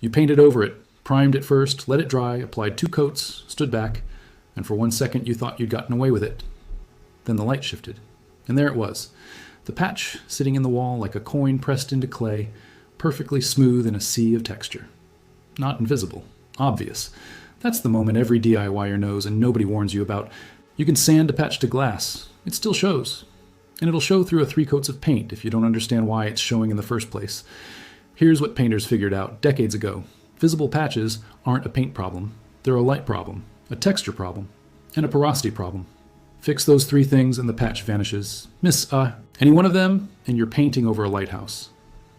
You painted over it, primed it first, let it dry, applied 2 coats, stood back, and for 1 second you thought you'd gotten away with it. Then the light shifted, and there it was. The patch sitting in the wall like a coin pressed into clay, perfectly smooth in a sea of texture. Not invisible, obvious. That's the moment every DIYer knows and nobody warns you about. You can sand a patch to glass. It still shows. And it'll show through a 3 coats of paint if you don't understand why it's showing in the first place. Here's what painters figured out decades ago. Visible patches aren't a paint problem. They're a light problem, a texture problem, and a porosity problem. Fix those 3 things and the patch vanishes. Miss any one of them and you're painting over a lighthouse.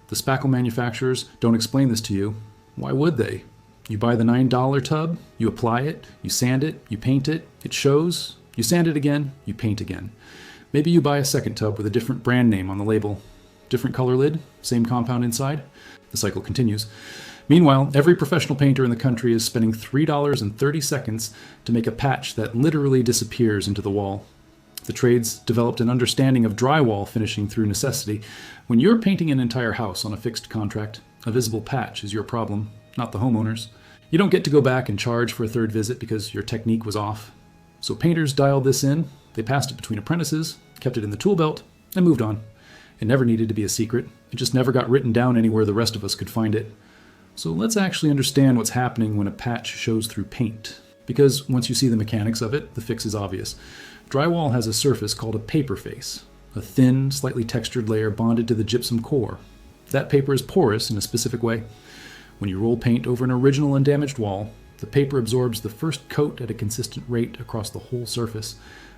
The spackle manufacturers don't explain this to you. Why would they? You buy the $9 tub, you apply it, you sand it, you paint it, it shows, you sand it again, you paint again. Maybe you buy a second tub with a different brand name on the label. Different color lid, same compound inside. The cycle continues. Meanwhile, every professional painter in the country is spending $3.30 to make a patch that literally disappears into the wall. The trades developed an understanding of drywall finishing through necessity. When you're painting an entire house on a fixed contract, a visible patch is your problem, not the homeowner's. You don't get to go back and charge for a 3rd visit because your technique was off. So painters dialed this in, they passed it between apprentices, kept it in the tool belt, and moved on. It never needed to be a secret. It just never got written down anywhere the rest of us could find it. So let's actually understand what's happening when a patch shows through paint. Because once you see the mechanics of it, the fix is obvious. Drywall has a surface called a paper face, a thin, slightly textured layer bonded to the gypsum core. That paper is porous in a specific way. When you roll paint over an original undamaged wall, the paper absorbs the first coat at a consistent rate across the whole surface.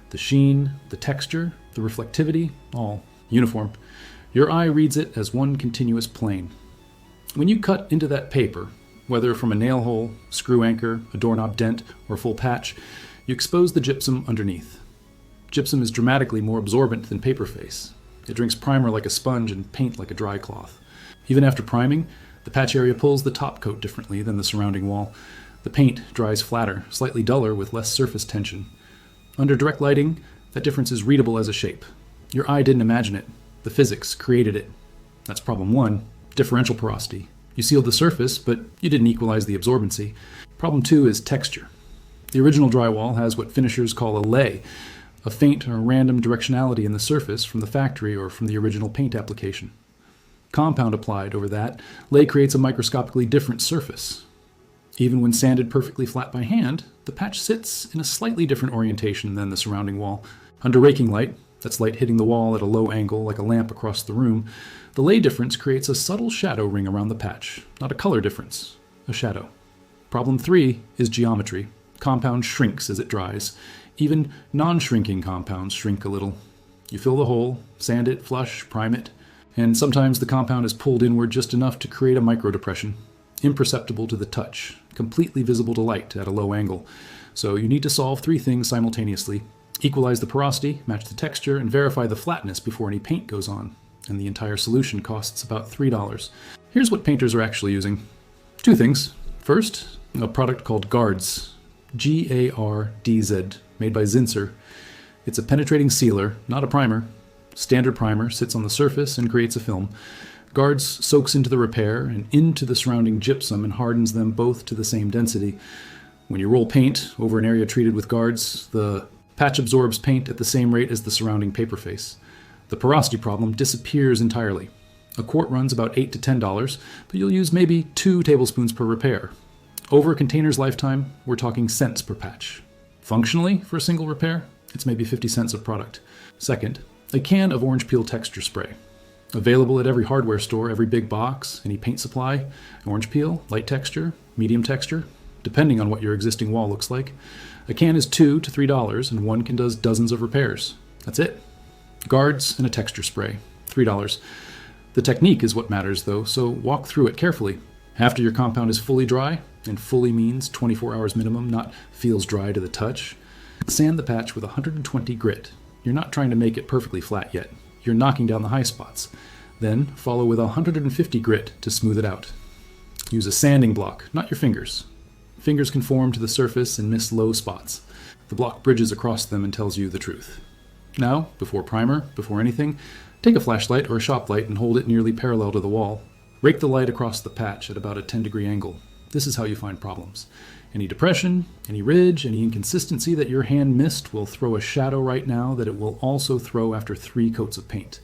The sheen, the texture, the reflectivity, all uniform. Your eye reads it as one continuous plane. When you cut into that paper, whether from a nail hole, screw anchor, a doorknob dent, or a full patch, you expose the gypsum underneath. Gypsum is dramatically more absorbent than paper face. It drinks primer like a sponge and paint like a dry cloth. Even after priming, the patch area pulls the top coat differently than the surrounding wall. The paint dries flatter, slightly duller with less surface tension. Under direct lighting, that difference is readable as a shape. Your eye didn't imagine it. The physics created it. That's problem 1, differential porosity. You sealed the surface, but you didn't equalize the absorbency. Problem 2 is texture. The original drywall has what finishers call a lay, a faint or random directionality in the surface from the factory or from the original paint application. Compound applied over that lay creates a microscopically different surface. Even when sanded perfectly flat by hand, the patch sits in a slightly different orientation than the surrounding wall. Under raking light, that's light hitting the wall at a low angle like a lamp across the room, the lay difference creates a subtle shadow ring around the patch, not a color difference, a shadow. Problem 3 is geometry. Compound shrinks as it dries. Even non-shrinking compounds shrink a little. You fill the hole, sand it, flush, prime it, and sometimes the compound is pulled inward just enough to create a micro-depression, imperceptible to the touch, completely visible to light at a low angle. So you need to solve 3 things simultaneously. Equalize the porosity, match the texture, and verify the flatness before any paint goes on. And the entire solution costs about $3. Here's what painters are actually using. 2 things. First, a product called Guards, G-A-R-D-Z, made by Zinsser. It's a penetrating sealer, not a primer. Standard primer sits on the surface and creates a film. Guards soaks into the repair and into the surrounding gypsum and hardens them both to the same density. When you roll paint over an area treated with Guards, the patch absorbs paint at the same rate as the surrounding paper face. The porosity problem disappears entirely. A quart runs about $8 to $10, but you'll use maybe 2 tablespoons per repair. Over a container's lifetime, we're talking cents per patch. Functionally, for a single repair, it's maybe 50 cents of product. Second, a can of orange peel texture spray. Available at every hardware store, every big box, any paint supply. Orange peel, light texture, medium texture, depending on what your existing wall looks like. A can is $2 to $3, and one can does dozens of repairs. That's it. Guards and a texture spray, $3. The technique is what matters though, so walk through it carefully. After your compound is fully dry, and fully means 24 hours minimum, not feels dry to the touch, sand the patch with 120 grit. You're not trying to make it perfectly flat yet. You're knocking down the high spots. Then follow with 150 grit to smooth it out. Use a sanding block, not your fingers. Fingers conform to the surface and miss low spots. The block bridges across them and tells you the truth. Now, before primer, before anything, take a flashlight or a shop light and hold it nearly parallel to the wall. Rake the light across the patch at about a 10-degree angle. This is how you find problems. Any depression, any ridge, any inconsistency that your hand missed will throw a shadow right now that it will also throw after 3 coats of paint.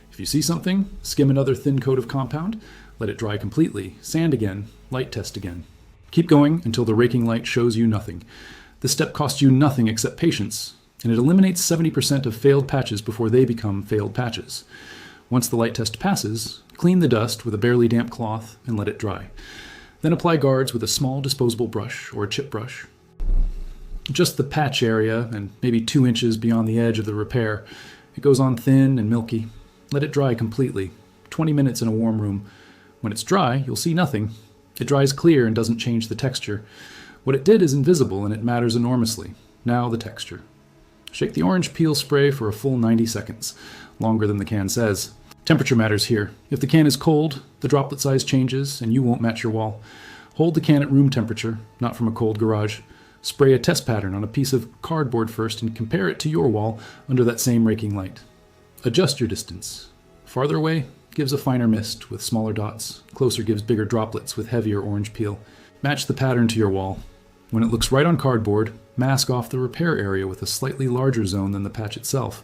If you see something, skim another thin coat of compound, let it dry completely, sand again, light test again. Keep going until the raking light shows you nothing. This step costs you nothing except patience, and it eliminates 70% of failed patches before they become failed patches. Once the light test passes, clean the dust with a barely damp cloth and let it dry. Then apply guards with a small disposable brush or a chip brush. Just the patch area and maybe 2 inches beyond the edge of the repair. It goes on thin and milky. Let it dry completely. 20 minutes in a warm room. When it's dry, you'll see nothing. It dries clear and doesn't change the texture. What it did is invisible and it matters enormously. Now the texture. Shake the orange peel spray for a full 90 seconds, longer than the can says. Temperature matters here. If the can is cold, the droplet size changes and you won't match your wall. Hold the can at room temperature, not from a cold garage. Spray a test pattern on a piece of cardboard first and compare it to your wall under that same raking light. Adjust your distance. Farther away gives a finer mist with smaller dots. Closer gives bigger droplets with heavier orange peel. Match the pattern to your wall. When it looks right on cardboard, mask off the repair area with a slightly larger zone than the patch itself.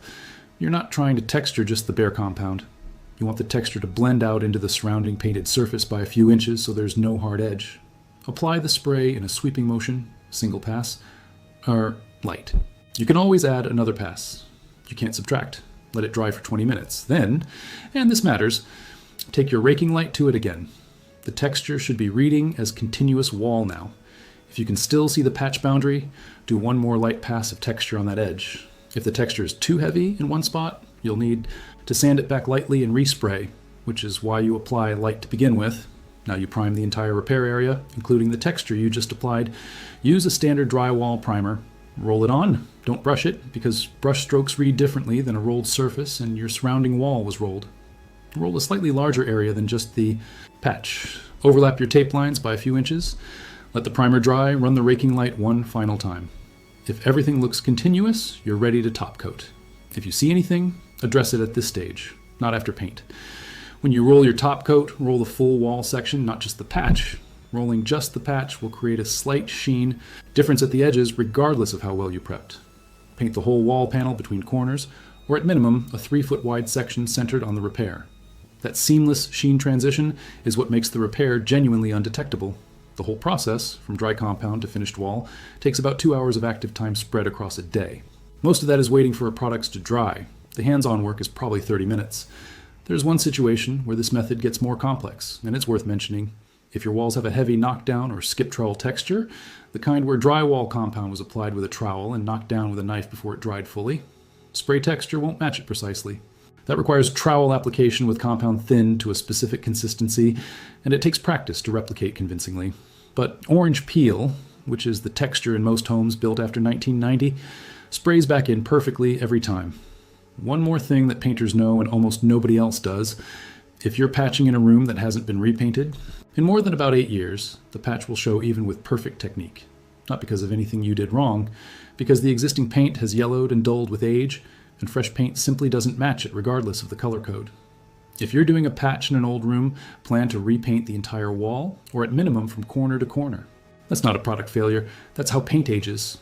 You're not trying to texture just the bare compound. You want the texture to blend out into the surrounding painted surface by a few inches so there's no hard edge. Apply the spray in a sweeping motion, single pass, or light. You can always add another pass. You can't subtract. Let it dry for 20 minutes. Then, and this matters, take your raking light to it again. The texture should be reading as continuous wall now. If you can still see the patch boundary, do one more light pass of texture on that edge. If the texture is too heavy in one spot, you'll need to sand it back lightly and respray, which is why you apply light to begin with. Now you prime the entire repair area, including the texture you just applied. Use a standard drywall primer. Roll it on. Don't brush it, because brush strokes read differently than a rolled surface and your surrounding wall was rolled. Roll a slightly larger area than just the patch. Overlap your tape lines by a few inches. Let the primer dry, run the raking light one final time. If everything looks continuous, you're ready to top coat. If you see anything, address it at this stage, not after paint. When you roll your top coat, roll the full wall section, not just the patch. Rolling just the patch will create a slight sheen difference at the edges regardless of how well you prepped. Paint the whole wall panel between corners, or at minimum, a 3-foot wide section centered on the repair. That seamless sheen transition is what makes the repair genuinely undetectable. The whole process, from dry compound to finished wall, takes about 2 hours of active time spread across a day. Most of that is waiting for products to dry. The hands-on work is probably 30 minutes. There's one situation where this method gets more complex, and it's worth mentioning. If your walls have a heavy knockdown or skip trowel texture, the kind where drywall compound was applied with a trowel and knocked down with a knife before it dried fully, spray texture won't match it precisely. That requires trowel application with compound thinned to a specific consistency, and it takes practice to replicate convincingly. But orange peel, which is the texture in most homes built after 1990, sprays back in perfectly every time. One more thing that painters know and almost nobody else does: if you're patching in a room that hasn't been repainted, in more than about 8 years, the patch will show even with perfect technique. Not because of anything you did wrong, because the existing paint has yellowed and dulled with age, and fresh paint simply doesn't match it regardless of the color code. If you're doing a patch in an old room, plan to repaint the entire wall, or at minimum from corner to corner. That's not a product failure, that's how paint ages.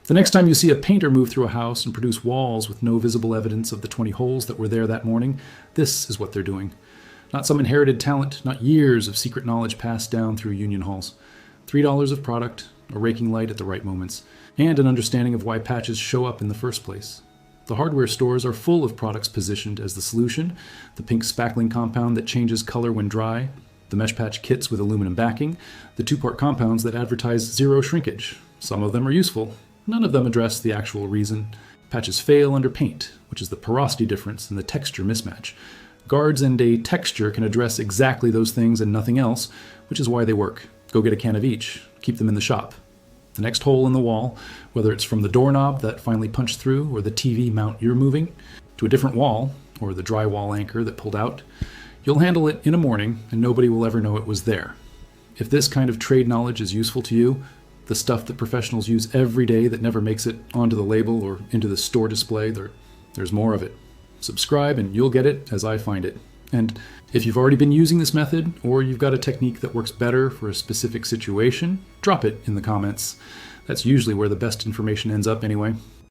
The next time you see a painter move through a house and produce walls with no visible evidence of the 20 holes that were there that morning, this is what they're doing. Not some inherited talent, not years of secret knowledge passed down through union halls. $3 of product, a raking light at the right moments, and an understanding of why patches show up in the first place. The hardware stores are full of products positioned as the solution: the pink spackling compound that changes color when dry, the mesh patch kits with aluminum backing, the 2-part compounds that advertise zero shrinkage. Some of them are useful. None of them address the actual reason. Patches fail under paint, which is the porosity difference and the texture mismatch. Guards and a texture can address exactly those things and nothing else, which is why they work. Go get a can of each. Keep them in the shop. The next hole in the wall, whether it's from the doorknob that finally punched through or the TV mount you're moving, to a different wall, or the drywall anchor that pulled out, you'll handle it in a morning and nobody will ever know it was there. If this kind of trade knowledge is useful to you, the stuff that professionals use every day that never makes it onto the label or into the store display, there's more of it. Subscribe and you'll get it as I find it. And if you've already been using this method, or you've got a technique that works better for a specific situation, drop it in the comments. That's usually where the best information ends up anyway.